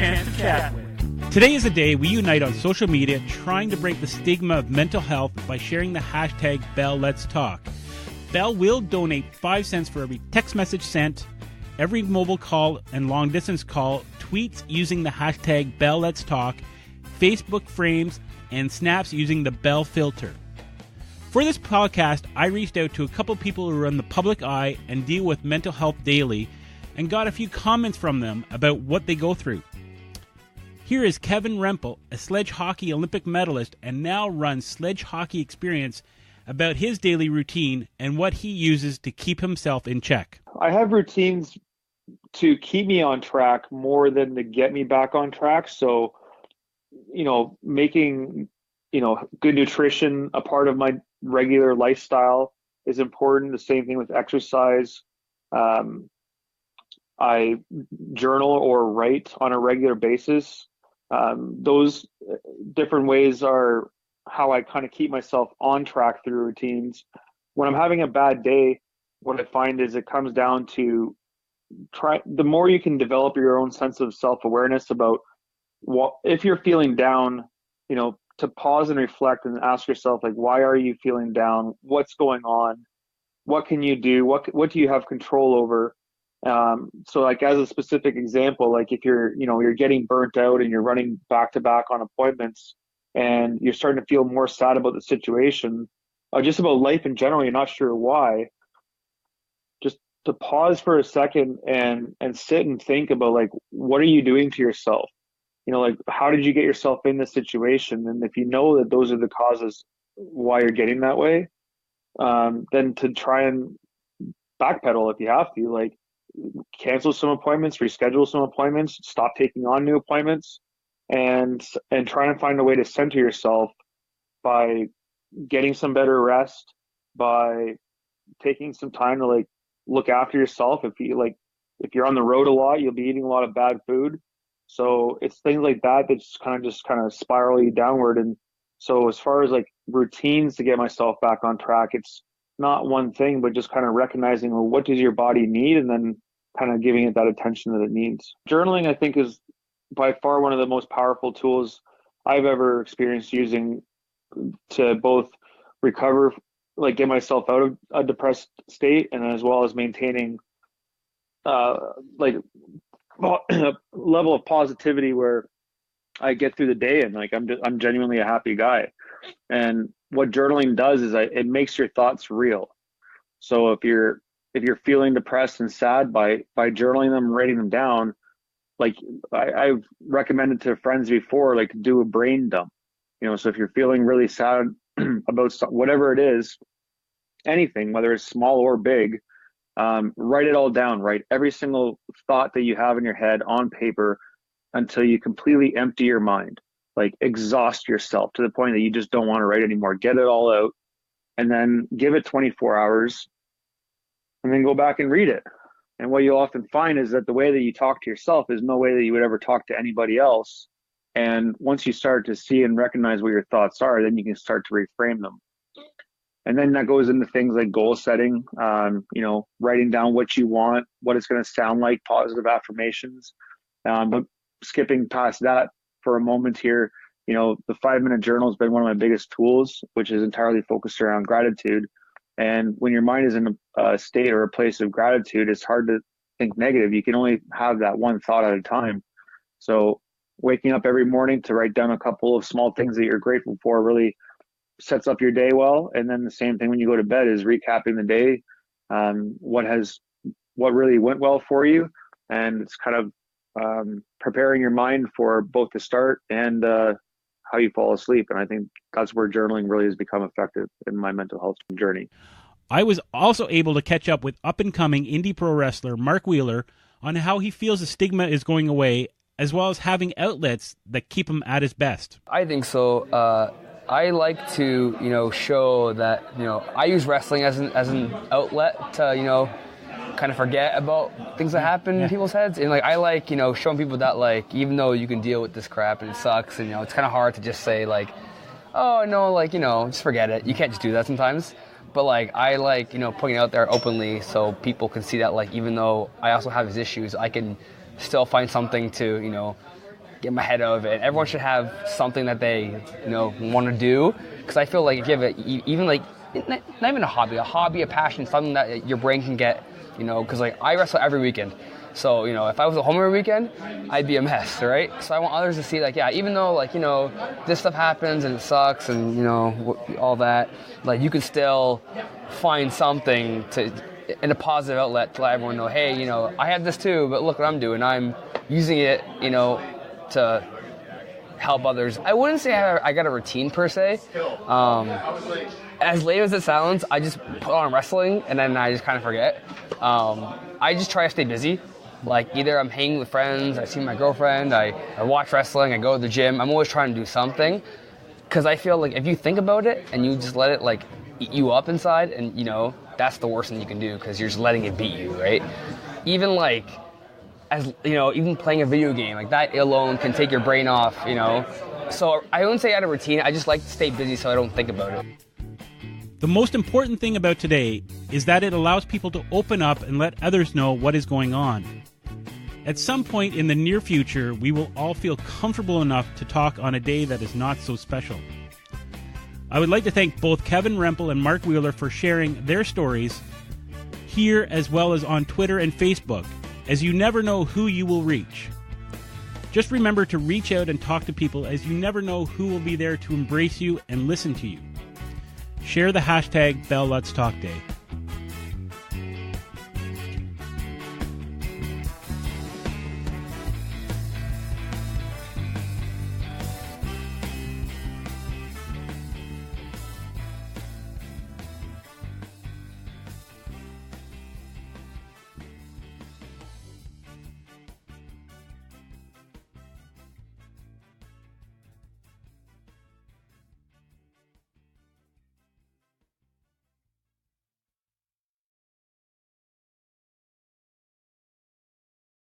chance to chat with. Today is a day we unite on social media trying to break the stigma of mental health by sharing the hashtag BellLetsTalk. Bell will donate 5 cents for every text message sent, every mobile call and long distance call, tweets using the hashtag BellLetsTalk, Facebook frames, and snaps using the Bell filter. For this podcast, I reached out to a couple people who are in the public eye and deal with mental health daily and got a few comments from them about what they go through. Here is Kevin Rempel, a sledge hockey Olympic medalist and now runs Sledge Hockey Experience, about his daily routine and what he uses to keep himself in check. I have routines to keep me on track more than to get me back on track. So, making, good nutrition a part of my regular lifestyle is important. The same thing with exercise. I journal or write on a regular basis. Those different ways are how I kind of keep myself on track through routines. When I'm having a bad day, what I find is it comes down to the more you can develop your own sense of self-awareness about what, if you're feeling down, to pause and reflect and ask yourself, like, why are you feeling down? What's going on? What can you do? What do you have control over? So like as a specific example, like if you're getting burnt out and you're running back to back on appointments and you're starting to feel more sad about the situation, just about life in general, you're not sure why, just to pause for a second and sit and think about, like, what are you doing to yourself? Like, how did you get yourself in this situation? And if you know that those are the causes why you're getting that way, then to try and backpedal if you have to, like, cancel some appointments, reschedule some appointments, stop taking on new appointments, and trying to find a way to center yourself by getting some better rest, by taking some time to, like, look after yourself. If you're on the road a lot, you'll be eating a lot of bad food. So it's things like that that just kind of spiral you downward. And so as far as like routines to get myself back on track, it's not one thing, but just kind of recognizing, well, what does your body need, and then kind of giving it that attention that it needs. Journaling, I think, is by far one of the most powerful tools I've ever experienced using to both recover, like get myself out of a depressed state, and as well as maintaining like a level of positivity where I get through the day and like I'm genuinely a happy guy. And what journaling does is it makes your thoughts real. So if you're feeling depressed and sad, by journaling them, writing them down, like I've recommended to friends before, like, do a brain dump. So if you're feeling really sad about whatever it is, anything, whether it's small or big, write it all down. Write every single thought that you have in your head on paper until you completely empty your mind, like exhaust yourself to the point that you just don't want to write anymore. Get it all out, and then give it 24 hours and then go back and read it. And what you'll often find is that the way that you talk to yourself is no way that you would ever talk to anybody else. And once you start to see and recognize what your thoughts are, then you can start to reframe them. And then that goes into things like goal setting, writing down what you want, what it's going to sound like, positive affirmations. But skipping past that for a moment here, the 5-minute journal has been one of my biggest tools, which is entirely focused around gratitude. And when your mind is in a state or a place of gratitude, it's hard to think negative. You can only have that one thought at a time. So waking up every morning to write down a couple of small things that you're grateful for really sets up your day well. And then the same thing when you go to bed is recapping the day, what really went well for you. And it's kind of preparing your mind for both the start and how you fall asleep. And I think that's where journaling really has become effective in my mental health journey. I was also able to catch up with up-and-coming indie pro wrestler Mark Wheeler on how he feels the stigma is going away, as well as having outlets that keep him at his best. I think so. I like to, show that, I use wrestling as an outlet to, kind of forget about things that happen in people's heads. And I like, showing people that even though you can deal with this crap and it sucks and, it's kind of hard to just say oh no, just forget it. You can't just do that sometimes. But I like, putting it out there openly so people can see that even though I also have these issues, I can still find something to, get my head out of it. Everyone should have something that they, want to do. Because I feel like if you have even like, not even a hobby, a passion, something that your brain can get, because like I wrestle every weekend. So, if I was at home every weekend, I'd be a mess, right? So I want others to see like, yeah, even though like, this stuff happens and it sucks and, all that, like you can still find something in a positive outlet to let everyone know, hey, I have this too, but look what I'm doing. I'm using it, to help others. I wouldn't say I got a routine per se. As lame as it sounds, I just put on wrestling and then I just kind of forget. I just try to stay busy. Like either I'm hanging with friends, I see my girlfriend, I watch wrestling, I go to the gym. I'm always trying to do something because I feel like if you think about it and you just let it like eat you up inside, and that's the worst thing you can do because you're just letting it beat you, right? Even like even playing a video game like that alone can take your brain off, So I wouldn't say I had a routine. I just like to stay busy so I don't think about it. The most important thing about today is that it allows people to open up and let others know what is going on. At some point in the near future, we will all feel comfortable enough to talk on a day that is not so special. I would like to thank both Kevin Rempel and Mark Wheeler for sharing their stories here as well as on Twitter and Facebook, as you never know who you will reach. Just remember to reach out and talk to people, as you never know who will be there to embrace you and listen to you. Share the hashtag BellLetsTalk Day.